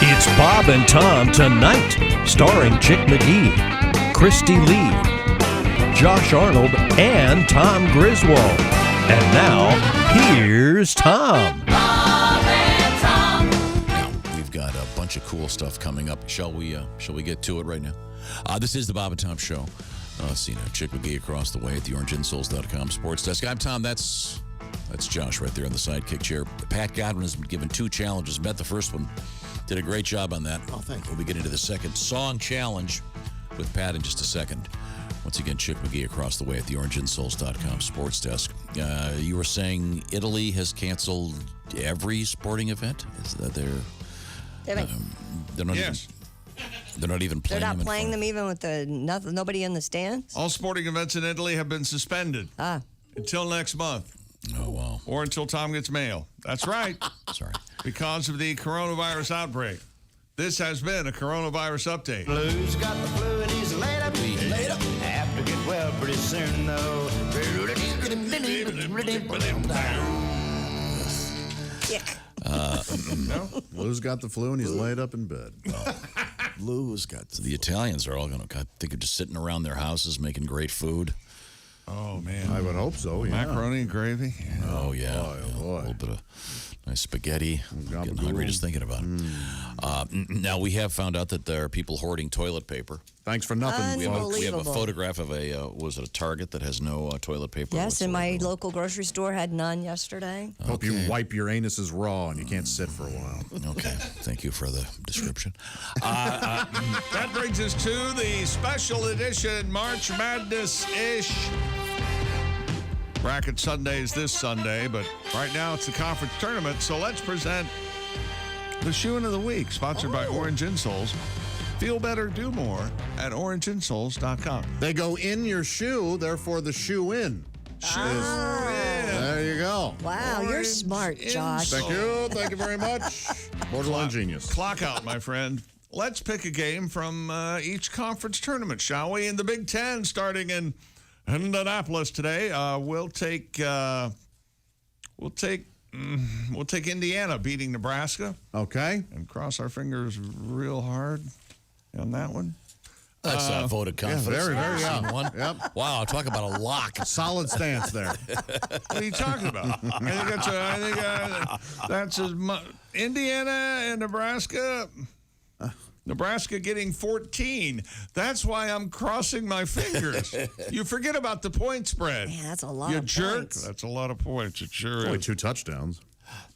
It's Bob and Tom Tonight, starring Chick McGee, Kristi Lee, Josh Arnold, and Tom Griswold. And now, here's Tom. Bob and Tom. Now, we've got a bunch of cool stuff coming up. Shall we get to it right now? This is the Bob and Tom Show. Let's see now. Chick McGee across the way at the orangeinsoles.com sports desk. I'm Tom. That's Josh right there in the sidekick chair. Pat Godwin has been given 2 challenges. Met the first one. Did a great job on that. Oh, thank you. We'll be getting to the second song challenge with Pat in just a second. Once again, Chick McGee across the way at the orangeinsoles.com sports desk. You were saying Italy has canceled every sporting event? Is that they're not Yes. They're not even playing They're them not in playing front. them even with nobody in the stands? All sporting events in Italy have been suspended until next month. Oh, wow. Or until Tom gets mail. That's right. Sorry. Because of the coronavirus outbreak. This has been a coronavirus update. Blue's got the flu and he's laid up. Laid up. Have to get well pretty soon, though. No? Blue's got the flu and he's laid up in bed. Blue's got So the Italians are all going to think of just sitting around their houses making great food. Oh, man. I would hope so, yeah. Macaroni and gravy. Oh, yeah. Boy, oh, boy. A little bit of nice spaghetti. I'm getting Gabagool. hungry just thinking about it. Now, we have found out that there are people hoarding toilet paper. Thanks for nothing. We have a Unbelievable. photograph of was it a Target that has no toilet paper? Yes, and my whatsoever? local grocery store had none yesterday. Hope you wipe your anuses raw and you can't sit for a while. Okay, thank you for the description. That brings us to the special edition March Madness-ish. Bracket Sunday is this Sunday, but right now it's the conference tournament, so let's present the Shoe-In of the Week, sponsored by Orange Insoles. Feel better, do more at orangeinsoles.com. They go in your shoe, therefore the shoe in. There you go. Wow, you're Orange smart, Josh. Thank you. Thank you very much. Borderline genius. Clock out, my friend. Let's pick a game from each conference tournament, shall we? In the Big Ten, starting in Indianapolis today, we'll take Indiana beating Nebraska, Okay. and cross our fingers real hard on that one. That's a vote of confidence. very, very, Seen yeah. one. Yep. Wow, talk about a lock. Solid stance there. What are you talking about? I think that's Indiana and Nebraska. Nebraska getting 14. That's why I'm crossing my fingers. You forget about the point spread. Man, that's a lot You of jerk. points. That's a lot of points. It sure Only is. 2 touchdowns.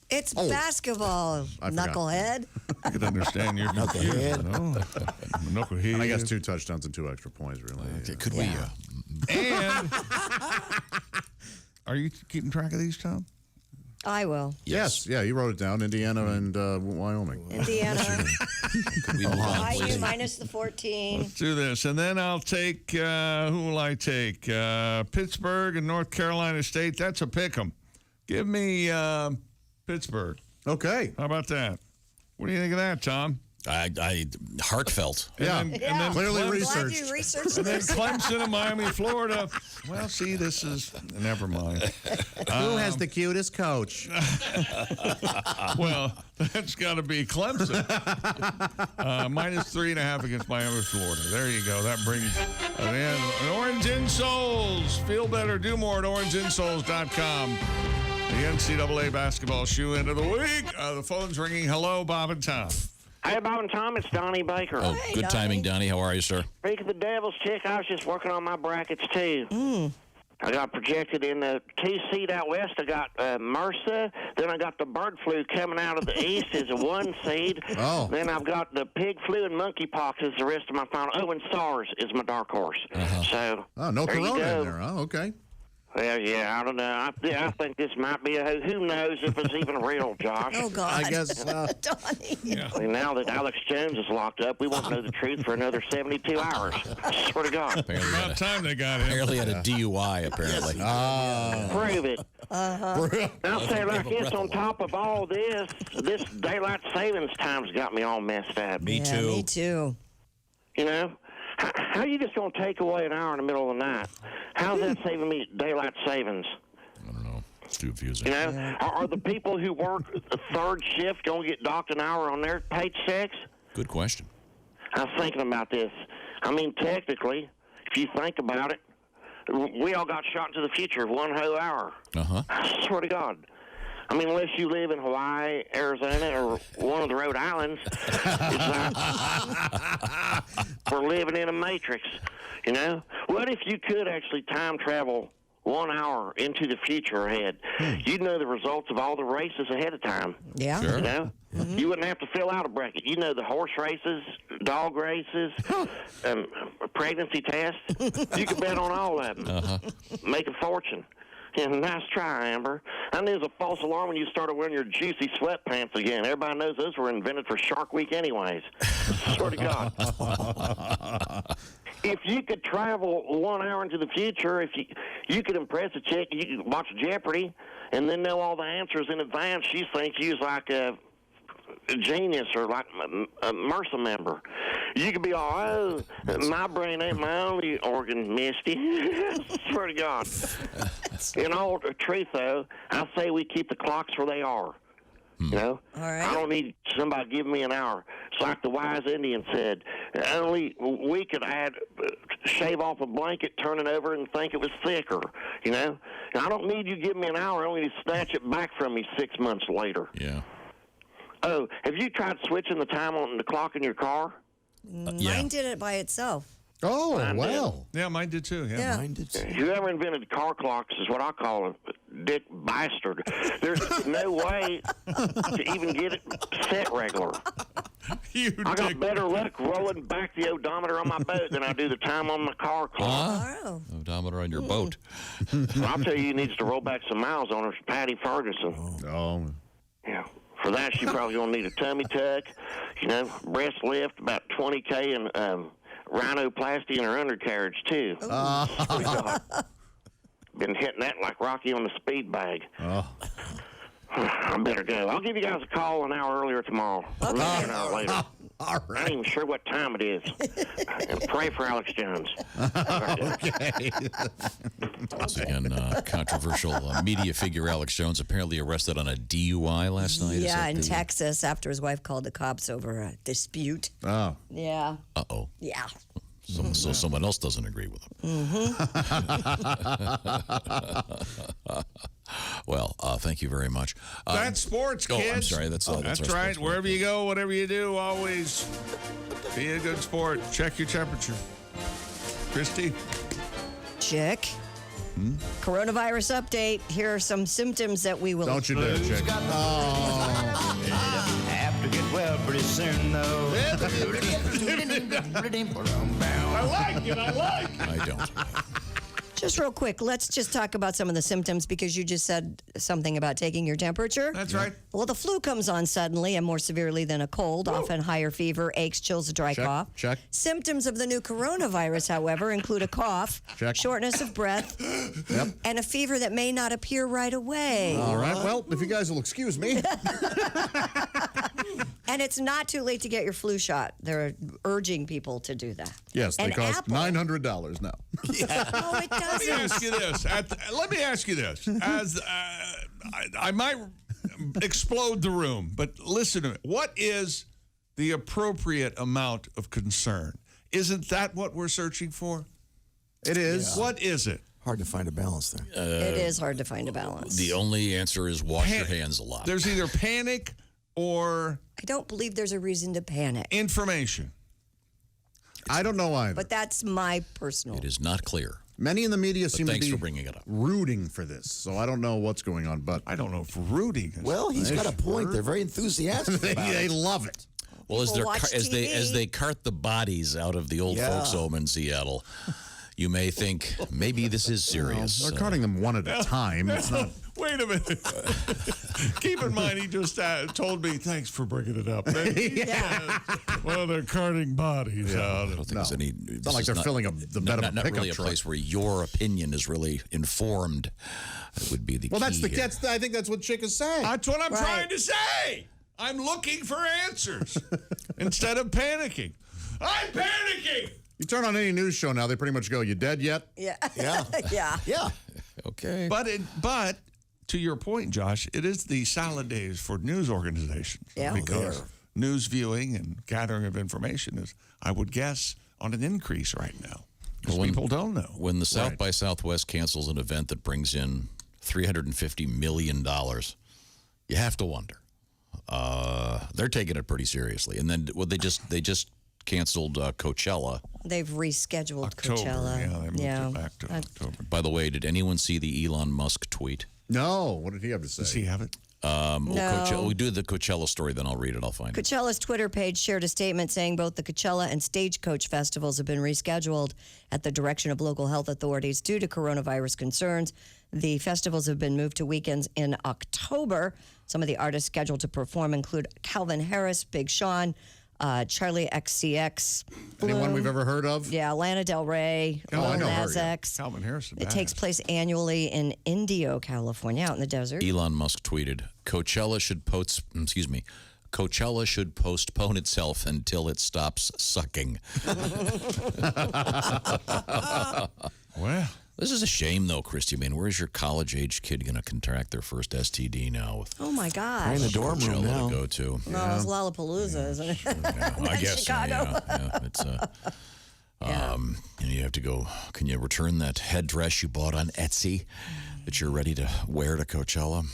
It's basketball, I forgot. knucklehead. I can understand your knucklehead. Knucklehead. And I guess 2 touchdowns and 2 extra points, really. Okay, could we? And are you keeping track of these, Tom? I will. Yes. Yeah, you wrote it down. Indiana and Wyoming. Indiana, Could we move on, IU please? minus the 14. Let's do this. And then I'll take, who will I take? Pittsburgh and North Carolina State. That's a pick 'em. Give me Pittsburgh. Okay. How about that? What do you think of that, Tom? I heartfelt. Yeah. And then Clearly Clemson, Glad researched. you researched and then this. Clemson and Miami, Florida. Well, see, this is, never mind. Who has the cutest coach? Well, that's got to be Clemson. Minus 3.5 against Miami, Florida. There you go. That brings an end. Orange Insoles. Feel better, do more at orangeinsoles.com. The NCAA basketball shoe-in of the week. The phone's ringing. Hello, Bob and Tom. Hey, Bob and Tom, it's Donnie Baker. Oh, Hey, good timing, Donnie. How are you, sir? Speak of the Devil's Chick, I was just working on my brackets, too. I got projected in the 2 seed out west. I got MRSA. Then I got the bird flu coming out of the east as a 1 seed. Oh. Then I've got the pig flu and monkeypox as the rest of my final. Oh, and SARS is my dark horse. So, Oh, no there you corona go. in there. Oh, okay. Well, yeah, I don't know. I think this might be who knows if it's even real, Josh. Oh, God. I guess. Donnie. And now that Alex Jones is locked up, we won't know the truth for another 72 hours. I swear to God. About time they got him. Apparently had a DUI, apparently. Prove it. I'll say like this, on top of all this daylight savings time's got me all messed up. Me Yeah, too. me too. You know? How are you just going to take away an hour in the middle of the night? How's that saving me daylight savings? I don't know. It's confusing. You know, are the people who work a third shift going to get docked an hour on their paychecks? Good question. I was thinking about this. I mean, technically, if you think about it, we all got shot into the future one whole hour. Uh-huh. I swear to God. I mean, unless you live in Hawaii, Arizona, or one of the Rhode Islands, it's like we're living in a matrix, you know? What if you could actually time travel 1 hour into the future ahead? You'd know the results of all the races ahead of time. Yeah. Sure. You know? You wouldn't have to fill out a bracket. You know the horse races, dog races, pregnancy tests. You could bet on all of them. Make a fortune. Yeah, nice try, Amber. I knew it was a false alarm when you started wearing your juicy sweatpants again. Everybody knows those were invented for Shark Week anyways. Swear to God. If you could travel 1 hour into the future, if you could impress a chick, you could watch Jeopardy and then know all the answers in advance. She thinks you was like a genius or like a MRSA member. You could be all, oh, my brain ain't my only organ, Misty. Swear to God. In all truth, though, I say we keep the clocks where they are. You know? All right. I don't need somebody to give me an hour. It's like the wise Indian said. Only we could shave off a blanket, turn it over, and think it was thicker. You know? And I don't need you to give me an hour, only to snatch it back from me 6 months later. Yeah. Oh, have you tried switching the time on the clock in your car? Mine did it by itself. Oh, Mine well. Yeah, mine did too. Yeah. Mine did too. Whoever invented car clocks is what I call a dick bastard. There's no way to even get it set regular. You I got dick. better luck rolling back the odometer on my boat than I do the time on my car clock. Oh. Odometer on your boat. I'll tell you who needs to roll back some miles on her is Patty Ferguson. Oh. Yeah. For that, she's probably going to need a tummy tuck, you know, breast lift, about 20K, and rhinoplasty in her undercarriage, too. Pretty God. Been hitting that like Rocky on the speed bag. Oh. I better go. I'll give you guys a call an hour earlier tomorrow. Or maybe an hour later. All I ain't right. even sure what time it is. And pray for Alex Jones. Okay. Once again, controversial media figure Alex Jones apparently arrested on a DUI last night. Is Yeah, that in the- Texas after his wife called the cops over a dispute. Oh. Yeah. Uh-oh. Yeah. So someone else doesn't agree with him. Well, thank you very much. That's sports, Oh, kids. I'm sorry. That's our right. sports Wherever break. you go, whatever you do, always be a good sport. Check your temperature. Kristi? Chick. Coronavirus update. Here are some symptoms that we will. Don't you dare, chick. Have to get well pretty soon, though. I like it. I don't. Just real quick, let's just talk about some of the symptoms because you just said something about taking your temperature. That's right. Well, the flu comes on suddenly and more severely than a cold, often higher fever, aches, chills, a dry cough. Check. Symptoms of the new coronavirus, however, include a cough, Check. shortness of breath, and a fever that may not appear right away. All right. Well, if you guys will excuse me. And it's not too late to get your flu shot. They're urging people to do that. Yes, they And cost Apple- $900 now. No, it Let me doesn't. ask you this. Let me ask you this. As I might explode the room, but listen to me. What is the appropriate amount of concern? Isn't that what we're searching for? It is. What is it? Hard to find a balance there. It is hard to find a balance. The only answer is wash your hands a lot. There's either panic or I don't believe there's a reason to panic, information. I don't know either. but that's my personal. It is not clear. Many in the media But seem to thanks be for bringing it up. rooting for this, so I don't know what's going on, but I don't know if rooting is. Well, he's got a point. They're very enthusiastic they, about they it. love it. Well, as People they're watch as TV. they cart the bodies out of the old Yeah. folks' home in Seattle, you may think maybe this is serious. They're carting them one at a time. It's not. Wait a minute. Keep in mind, he just told me, thanks for bringing it up. Well, they're carting bodies out. I don't think there's any. It's not like they're filling up the bed of a not pickup really a truck. place where your opinion is really informed. It would be the Well, key that's the. here. That's. I think that's what Chick is saying. That's what I'm Right. trying to say. I'm looking for answers instead of panicking. I'm panicking. You turn on any news show now, they pretty much go, "You dead yet?" Yeah. Yeah. Yeah. Yeah. Okay. But to your point, Josh, it is the salad days for news organizations. Yeah. Because news viewing and gathering of information is, I would guess, on an increase right now. Because people don't know. When the South by Southwest cancels an event that brings in $350 million, you have to wonder. They're taking it pretty seriously. And then they just canceled Coachella. They've rescheduled October. Coachella. Yeah, they moved it back to October. By the way, did anyone see the Elon Musk tweet? No. What did he have to say? Does he have it? Coachella, we do the Coachella story, then I'll read it. I'll find it. Coachella's Twitter page shared a statement saying both the Coachella and Stagecoach festivals have been rescheduled at the direction of local health authorities due to coronavirus concerns. The festivals have been moved to weekends in October. Some of the artists scheduled to perform include Calvin Harris, Big Sean, Charlie XCX, Bloom. Anyone we've ever heard of? Yeah, Lana Del Rey, Oh, I Lil know her, Nas yeah. X. Calvin Harris. It takes place annually in Indio, California, out in the desert. Elon Musk tweeted, Coachella should postpone itself until it stops sucking. Well, this is a shame, though, Kristi. I mean, where's your college-age kid going to contract their first STD now with Oh my We're gosh! in the dorm room Coachella now. to go to? No, it's Lollapalooza, isn't it? I guess so, Chicago. yeah. It's and you have to go. Can you return that headdress you bought on Etsy that you're ready to wear to Coachella?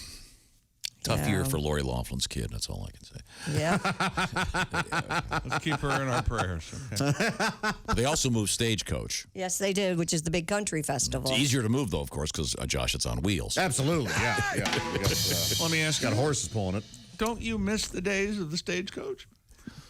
Tough year for Lori Laughlin's kid. That's all I can say. Yeah. let's keep her in our prayers. Okay? They also moved Stagecoach. Yes, they did, which is the big country festival. It's easier to move, though, of course, because, Josh, it's on wheels. Absolutely. Yeah. We got, Let me ask you, got horses pulling it. don't you miss the days of the Stagecoach?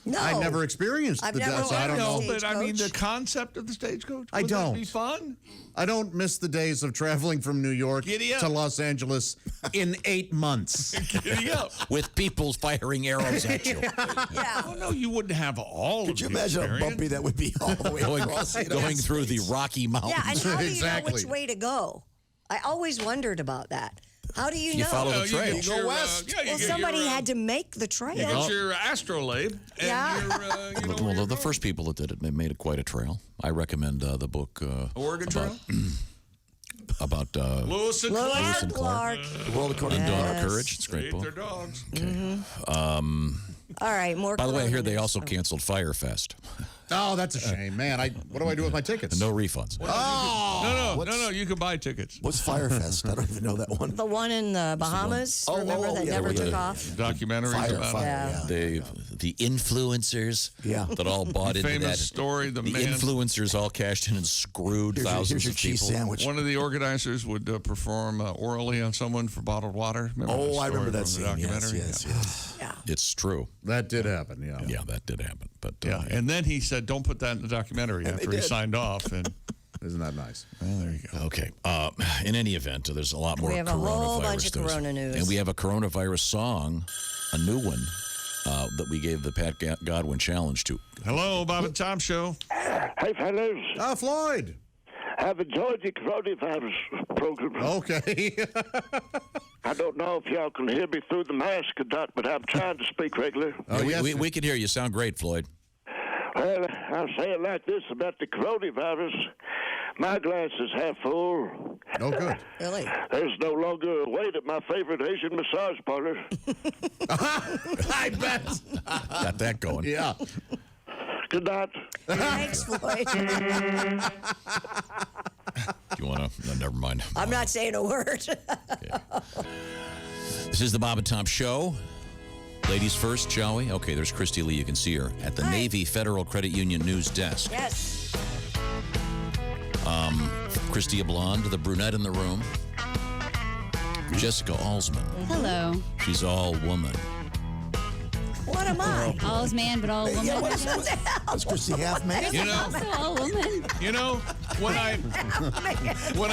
No, I never experienced I've the never death, so I don't ridden know. a but I mean the Stagecoach. concept of the Stagecoach. I Would don't. That be fun? I don't miss the days of traveling from New York Giddy up. to Los Angeles in 8 months. Giddy up. With people firing arrows at you. Yeah. Oh no, you wouldn't have all Could of you the imagine how experience. bumpy that would be all the way across the going United through the States? Rocky Mountains. Yeah, and how do you know Exactly. which way to go? I always wondered about that. How do you know? You follow the Well, trail. get You go your, west. yeah, you Well, get somebody your, had to make the trail. You get your astrolabe and Yeah. your, you know, where Well, you're the going. first people that did it made it quite a trail. I recommend the book Oregon Trail. about Lewis and Lewis Clark. and Clark. The world according to Dawn Yes. of Courage. It's a great Ate book. their dogs. All right, more. By the way, here they coronavirus. also canceled Firefest. Oh, that's a shame, man. What do I do with my tickets? No refunds. No. You can buy tickets. What's Firefest? I don't even know that one. The one in the Bahamas, Oh, remember, that yeah, never with took the- off? Documentaries about it. Yeah. The influencers that all bought into Famous that. story. The man. Influencers all cashed in and screwed thousands Here's your of cheese people. sandwich. One of the organizers would perform orally on someone for bottled water. Remember the Oh, I remember story that from scene. the documentary? Yes. Yeah. It's true. That did happen, yeah. Yeah, that did happen. But Yeah, and then he said, "Don't put that in the documentary." After he did. signed off, and Isn't that nice? well, there you go. Okay. In any event, there's a lot more We have a coronavirus whole bunch of news. corona news. And we have a coronavirus song, a new one, that we gave the Pat Godwin challenge to. Hello, Bob and Tom Show. Hey, fellas, Floyd. I've enjoyed the coronavirus program. Okay. I don't know if y'all can hear me through the mask or not, but I'm trying to speak regular. Oh, yes. we can hear you. Sound great, Floyd. Well, I'll say it like this about the coronavirus. My glass is half full. Oh, good. Really? There's no longer a wait at my favorite Asian massage parlor. I bet. Got that going. Yeah. Good night. Thanks, Floyd. Do you want to? No, never mind. I'm not saying a word. This is the Bob and Tom Show. Ladies first, shall we? Okay, there's Kristi Lee. You can see her at the Hi. Navy Federal Credit Union news desk. Yes. Kristi, a blonde, the brunette in the room. Jessica Alsman. Hello. She's all woman. What am I? All's man, but all woman. Yeah, was Chrissy half man? You know, Also all woman. when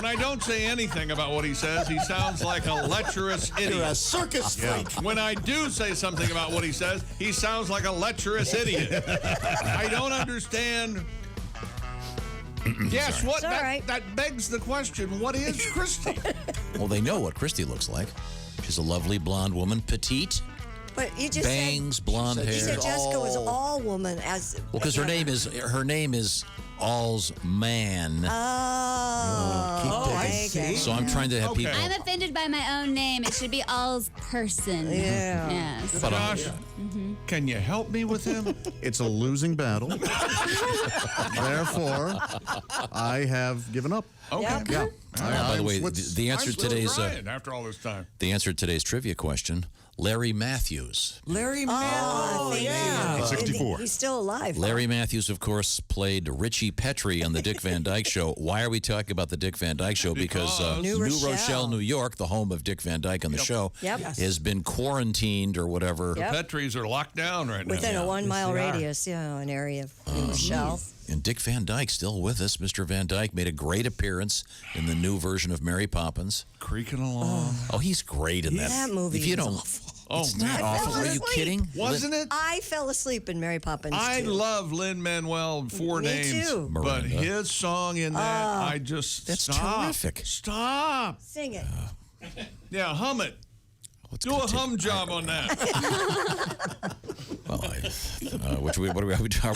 I don't say anything about what he says, he sounds like a lecherous You're a idiot. circus freak. When I do say something about what he says, he sounds like a lecherous idiot. I don't understand. Yes, what? It's all right. That begs the question: what is Kristi? Well, they know what Kristi looks like. She's a lovely blonde woman, petite, But you just bangs, blonde said, you hair. said Jessica was all woman as Well, because her name is all's man. I see. So I'm trying to have people. I'm offended by my own name. It should be all's person. Yeah. Yes. But, Josh, can you help me with him? It's a losing battle. Therefore, I have given up. Okay. Yep. Yeah. by the way, What's- the answer I'm to still today's trying after all this time. the answer to today's trivia question: Larry Matthews. Larry Oh, Matthews. yeah. 64. He's still alive. Larry Matthews, of course, played Richie Petrie on the Dick Van Dyke Show. Why are we talking about the Dick Van Dyke Show? Because New Rochelle. New York, the home of Dick Van Dyke on the show, Yep. has been quarantined or whatever. Yep. Petries are locked down right now. Within a 1 mile radius, an area of New Rochelle. And Dick Van Dyke still with us. Mr. Van Dyke made a great appearance in the new version of Mary Poppins. Creaking along. Oh, he's great in that. That movie If you is don't, awful. Oh, it's man. not awful. Are you asleep. kidding? Wasn't it? I fell asleep in Mary Poppins. I too. love Lin-Manuel, four Me names. too. But Miranda. his song in that, I just That's stop. terrific. Stop. Sing it. Yeah, hum it. What's Do gonna a take- hum job on that. Well,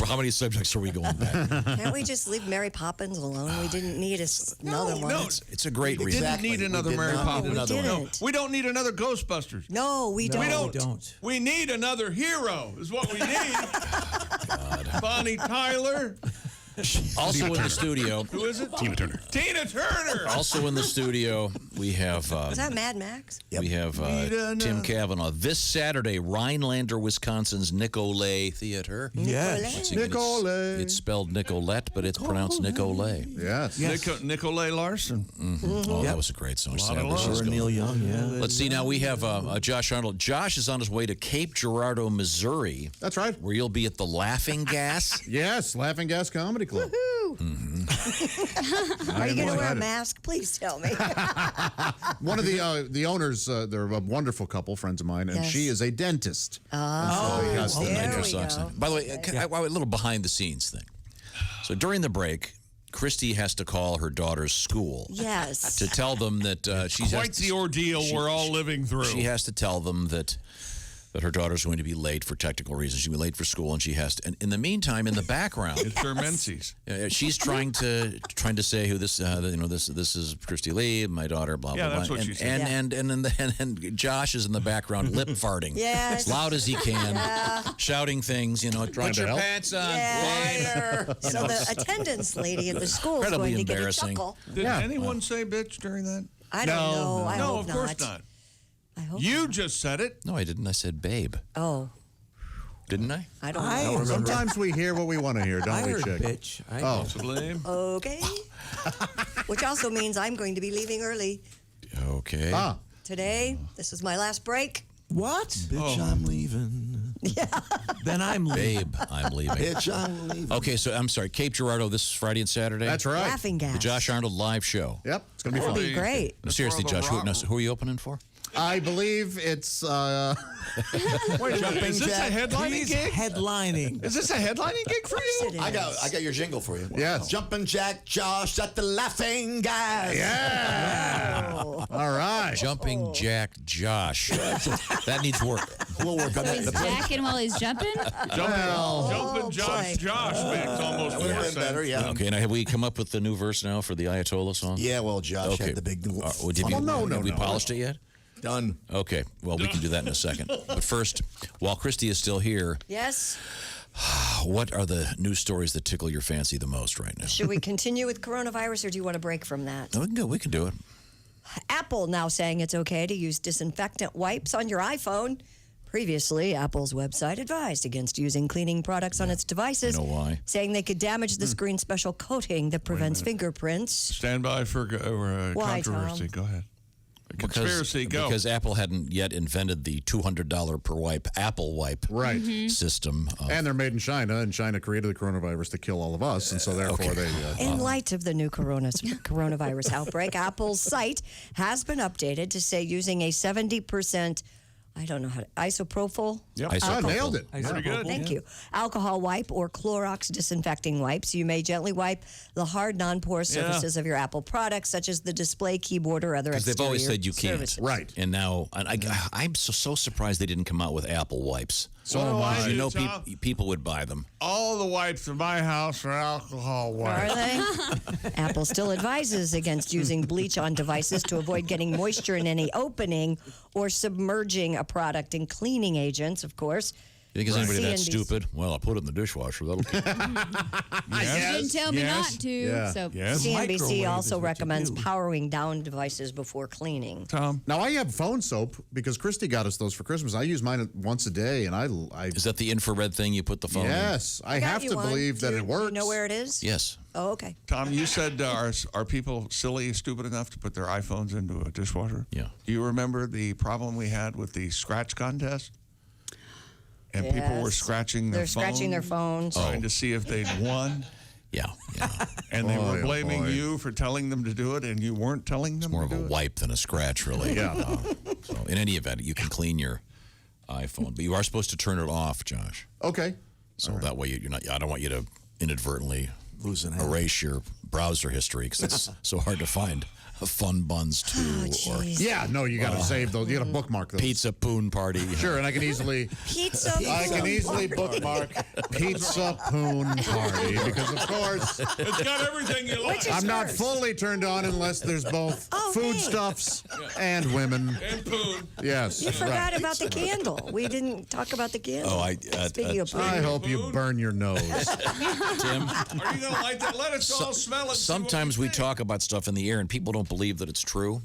how many subjects are we going back? Can't we just leave Mary Poppins alone? We didn't need another one. No, It's a great we reason. didn't need We another did Mary not Poppins. need another one. No, didn't. we don't need another Ghostbusters. No, we don't. We don't. don't. We need another hero, is what we need. Bonnie Tyler. Also in the studio. Who is it? Tina Turner. Tina Turner. Also in the studio, we have Is that Mad Max? we have Tim Cavanaugh this Saturday, Rhinelander, Wisconsin's Nicolay Theater. Yes. Once again, Nicolay. It's spelled Nicolette, but it's pronounced Nicolay. Yes. Nicolay Larson. Oh, that was a great song. Lot of Sadly, love. she's Or gone. Neil Young, yeah. Let's see. Now we have Josh Arnold. Josh is on his way to Cape Girardeau, Missouri, That's right. where you'll be at the Laughing Gas. Yes, Laughing Gas Comedy Club. Are you going to wear a mask? Please tell me. One of the owners, they're a wonderful couple, friends of mine, and Yes. she is a dentist. That's the there nitro we socks. go. By the way, a little behind the scenes thing. So during the break, Kristi has to call her daughter's school Yes. to tell them that she's Quite the ordeal we're all living through. She has to tell them that her daughter's going to be late for technical reasons. She'll be late for school, and she has to. And in the meantime, in the background, It's her menses. she's trying to say who this this is Kristi Lee, my daughter, blah Yeah, blah that's blah. what and, she said. and Josh is in the background lip farting Yes. as loud as he can, shouting things. Put your help. pants on. babe. Yeah. So the attendance lady at the school is Incredibly going to get a embarrassing. chuckle. Did anyone say bitch during that? I don't know. I no, hope of course not. I hope You not. just said it. No, I didn't. I said babe. Oh, Didn't I? I don't I know. remember. Sometimes we hear what we want to hear, I don't we, heard Chick? bitch. I Oh. Blame. Okay. Which also means I'm going to be leaving early Okay. Ah, today. This is my last break. What? Bitch, I'm leaving. Yeah. Then I'm leaving. Babe, I'm leaving. Bitch, I'm leaving. Okay, so I'm sorry. Cape Girardeau this Friday and Saturday. that's right. Laughing gas. The Josh Arnold live show. Yep, it's going to be That'll fun. be great. No, seriously, That's Josh, where the who are you opening for? I believe it's Wait a minute. Is this a headlining He's gig? headlining. Is this a headlining gig for you? It I is. got your jingle for you. Yes. Jumpin' Jack Josh at the Laughing Gas. all right. Jumping Jack Josh. That needs work. We'll work on He's that. jacking while he's jumping. Jumping Josh makes almost Would more have been sense. better, yeah. Okay, now have we come up with the new verse now for the Ayatollah song? Yeah, well, Josh Okay. had the big new Well, did fun you, one. no, have we no. polished it yet? Done. Okay, well, we can do that in a second. But first, while Kristi is still here, Yes. what are the news stories that tickle your fancy the most right now? Should we continue with coronavirus or do you want to break from that? No, we can do it. Apple now saying it's okay to use disinfectant wipes on your iPhone. Previously, Apple's website advised against using cleaning products on its devices, You know why? saying they could damage the screen's special coating that prevents fingerprints. Stand by for Why, controversy. Tom? Go ahead. Conspiracy, go. Because Apple hadn't yet invented the $200 per wipe Apple wipe Right. system. And they're made in China, and China created the coronavirus to kill all of us, and so therefore they. In light of the new coronavirus outbreak, Apple's site has been updated to say using a 70%, I don't know how to, isopropyl. Yep. I nailed it. Pretty good. Thank you. Alcohol wipe or Clorox disinfecting wipes. You may gently wipe the hard, non-porous surfaces of your Apple products, such as the display, keyboard, or other Because exterior they've always said you can't. surfaces. Right. And now, I'm so surprised they didn't come out with Apple wipes. So What am do I I. do, You know, Tom? people would buy them. All the wipes in my house are alcohol wipes. Are they? Apple still advises against using bleach on devices to avoid getting moisture in any opening or submerging a product in cleaning agents, of course. You think there's anybody that CNBC. stupid? Well, I put it in the dishwasher. That'll keep You didn't tell me not to. Yeah. So Yes. CNBC Microwave also is what you recommends do. powering down devices before cleaning. Tom? Now, I have phone soap because Kristi got us those for Christmas. I use mine once a day, and I Is that the infrared thing you put the phone in? yes, I Got have you to one. believe Do that you- it works. You know where it is? Yes. Oh, okay. Tom, you said are people silly, stupid enough to put their iPhones into a dishwasher? Yeah. Do you remember the problem we had with the scratch contest? And people were Yes. scratching their They're scratching their phones, phones. trying to see if they'd won. Yeah. And they were Boy, oh blaming boy. you for telling them to do it, and you weren't telling them More to of a do it. wipe than a scratch, really. Yeah. So, in any event, you can clean your iPhone, but you are supposed to turn it off, Josh. Okay. So that way you're not. I don't want you to inadvertently Losing half. erase your browser history because it's so hard to find. Fun Buns 2 or Yeah, no, you got to save those. You got to bookmark those. Pizza Poon Party. Sure, and I can easily Pizza. I can easily bookmark Pizza Poon Party because, of course, It's got everything you like. I'm not fully turned on unless there's both Oh, hey. foodstuffs and women. And Poon. Yes, You forgot right. about the candle. We didn't talk about the candle. Oh, Speaking of I food. hope you burn your nose. Tim. Are you going to like that? Let us all smell it. and see what Sometimes we think. talk about stuff in the air and people don't believe that it's true.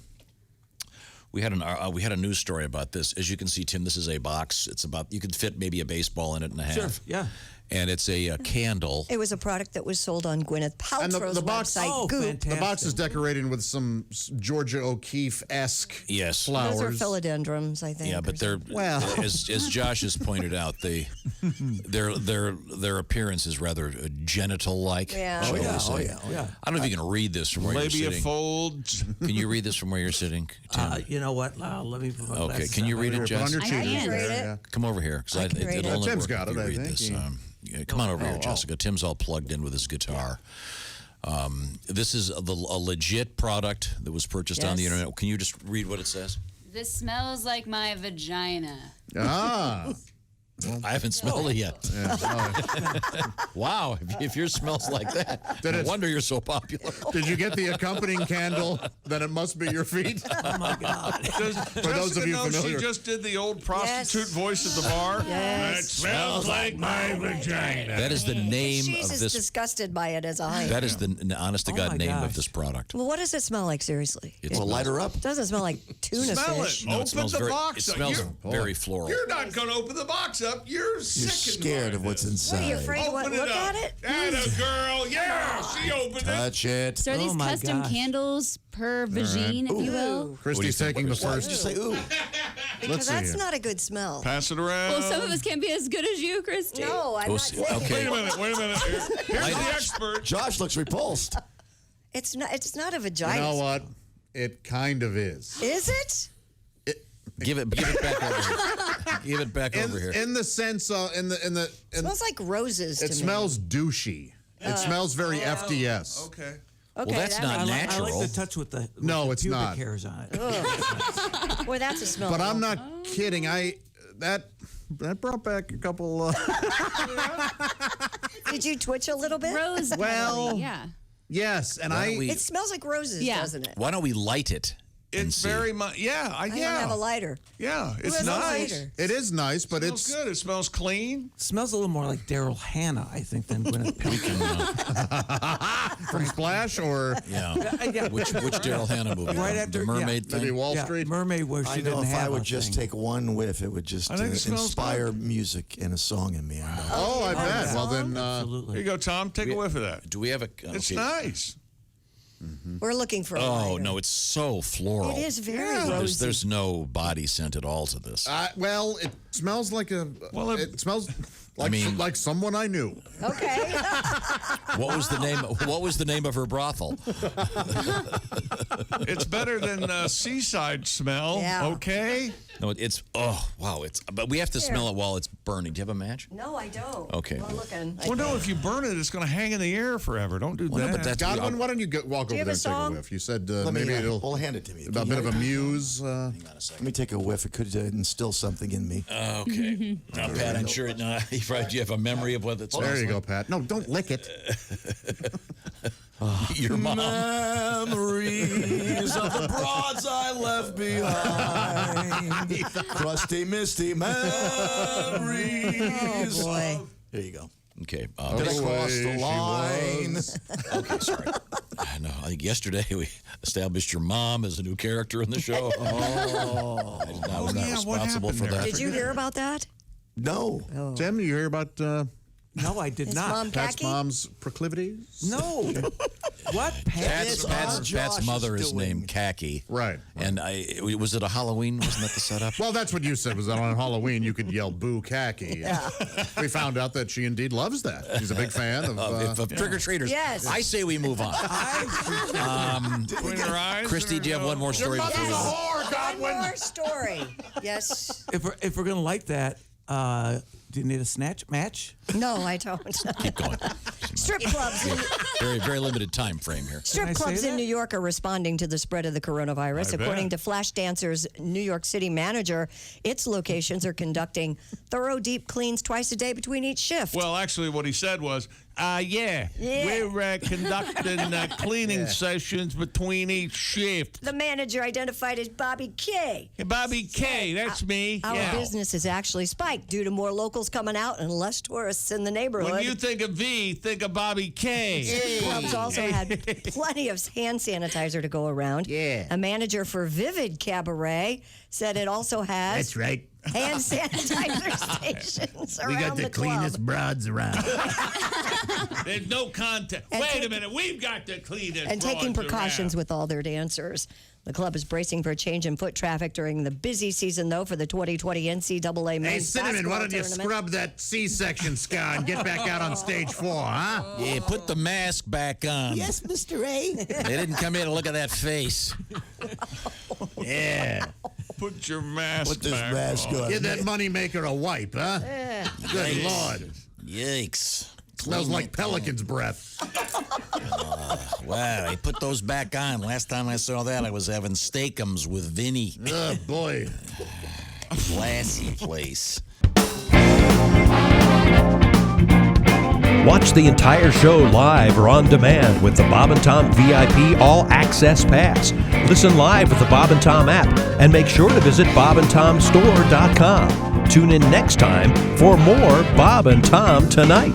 We had a news story about this. As you can see, Tim, this is a box. It's about you could fit maybe a baseball in it and a half. Sure, yeah. And it's a candle. It was a product that was sold on Gwyneth And Paltrow's the box- website, Oh, Goop. fantastic. The box is decorated with some Georgia O'Keeffe-esque Yes. flowers. Those are philodendrons, I think. Yeah, or but they're Well. as Josh has pointed out, their appearance is rather genital-like. Yeah. shall we Oh, say. yeah. I don't know if you can read this from where Labia you're sitting. folds. Can you read this from where you're sitting, Tim? You know what? Let me put my Okay, glasses can you on. read it, Put on Jess? your I cheaters can. there, Read it. yeah. Come over here, because can read it'll it. only Tim's work got if it, you I read think. this. He- Come on over here, Jessica. Tim's all plugged in with his guitar. This is a legit product that was purchased on the Yes. internet. Can you just read what it says? this smells like my vagina. Ah, I haven't smelled it yet. Wow, if yours smells like that, no wonder you're so popular. did you get the accompanying candle? Then it must be your feet. Oh my God! Does those of you know familiar. she just did the old prostitute voice at the bar? Yes. It smells like my vagina. That is the name She's of as this. disgusted by it as I am. That is the honest to Oh God my name of gosh. this product. Well, what does it smell like, seriously? It's Well, light her up. It doesn't smell like tuna Smell fish. it. No, Open it smells the very. box It up. smells You're- very floral. You're not going to open the box up. You're sick You're and scared of what's What, inside. are you afraid to Open look it up. at it? Atta girl. Yeah, she opened it. Touch it. So are these Oh my custom gosh. candles per vagine, if you will? Christy's taking the first. Just say, ooh. Because see that's here. not a good smell. Pass it around. Well, some of us can't be as good as you, Kristi. No, I'm Oh, not see- saying okay. Wait a minute. Here's the expert. Josh looks repulsed. It's not. It's not a vagina. You know what? It kind of is. Is it? Give it back over here. Give it back over here. In the sense, It smells like roses. To it me. smells douchey. It smells very FDS. Okay. Okay, that's that not I makes- like natural. the touch with the No, the it's pubic not. hairs on it. Boy, that's a smell. But I'm not kidding. That brought back a couple. Did you twitch a little bit? Rose Well- petally, yeah. Yes, and Why don't we- It smells like roses, Yeah. doesn't it? Why don't we light it? and It's see? very much. Yeah, I don't have a lighter. Yeah, Who it's has a nice. lighter? It is nice, but Smells it's good. It smells clean. It smells a little more like Daryl Hannah, I think, than Gwyneth Paltrow. from Splash or Yeah. Yeah. Which Daryl Hannah movie? Right The after Mermaid yeah. thing? maybe Wall Yeah, Street. Mermaid, where she I know didn't if have I would a just thing. take one whiff, it would just I think it smells inspire good. music and a song in me. I know. Oh, I bet. yeah. Well, then, Here Absolutely. you go, Tom. Take a whiff of that. Do we have a? It's okay. nice. We're looking for a Oh lighter. no, it's so floral. It is very Yeah. rosy. There's no body scent at all to this. well, it smells like a. Well, it smells like like someone I knew. Okay. What was the name? What was the name of her brothel? It's better than seaside smell. Yeah. Okay. No, it's but we have to smell it while it's burning. Do you have a match? No, I don't. Okay. Well, looking. Well, no, if you burn it, it's going to hang in the air forever. Don't do Well, that. no, but that's Godwin, why don't you walk Do you over have there a and take song? a whiff? You said Let me, maybe it'll well, hand it to me. a bit of a muse. Hang on a second. Let me take a whiff. It could instill something in me. Okay. Now, Pat, I'm sure you have a memory of what it smells There you like. go, Pat. No, don't lick it. Your mom. Memories of the broads I left behind. Crusty, misty memories. Oh, boy. There you go. Okay. Did I cross the line? Okay, sorry. No, I think yesterday we established your mom as a new character in the show. I was not yeah, what responsible for happened there? that. Did you hear about that? No. Oh. Tim, you hear about No, I did His not. mom Pat's Khaki? mom's proclivities? No. What? Pat's Josh mother is is doing. named Khaki. Right. And was it a Halloween? Wasn't that the setup? Well, that's what you said, was that on Halloween you could yell boo khaki. Yeah. We found out that she indeed loves that. She's a big fan of... Of trick-or-treaters. Yes. I say we move on. Between her eyes. Christy, do you have one more story? before we- One more story. Yes. If we're gonna light that, do you need a snatch match? No, I don't. Keep going. Strip clubs. Very, very limited time frame here. Strip Can I clubs say in that? New York are responding to the spread of the coronavirus. I bet. According to Flashdancer's New York City manager, its locations are conducting thorough deep cleans twice a day between each shift. Well, actually, what he said was, Yeah. we're conducting cleaning sessions between each shift. The manager identified as Bobby K. Hey, Bobby K, that's me. Our Yeah. business has actually spiked due to more locals coming out and less tourists in the neighborhood. When you think of V, think of Bobby K. Clubs also had plenty of hand sanitizer to go around. Yeah. A manager for Vivid Cabaret said it also has That's right. hand sanitizer stations We around got the the cleanest club. broads around. There's no contact. And Wait a take- minute, we've got the cleanest And taking broads precautions around. with all their dancers. The club is bracing for a change in foot traffic during the busy season, though, for the 2020 NCAA Hey, men's Cinnamon, basketball why don't you tournament. scrub that C-section scar and get back out on stage 4, huh? Yeah, put the mask back on. Yes, Mr. A. They didn't come here to look at that face. Yeah. Put your mask Put this back mask on. Give that moneymaker a wipe, huh? Good Lord. Yikes. Smells like pelican's breath. Wow, I put those back on. Last time I saw that, I was having steakums with Vinny. Oh, boy. Classy place. Watch the entire show live or on demand with the Bob and Tom VIP All Access Pass. Listen live with the Bob and Tom app and make sure to visit bobandtomstore.com. Tune in next time for more Bob and Tom Tonight.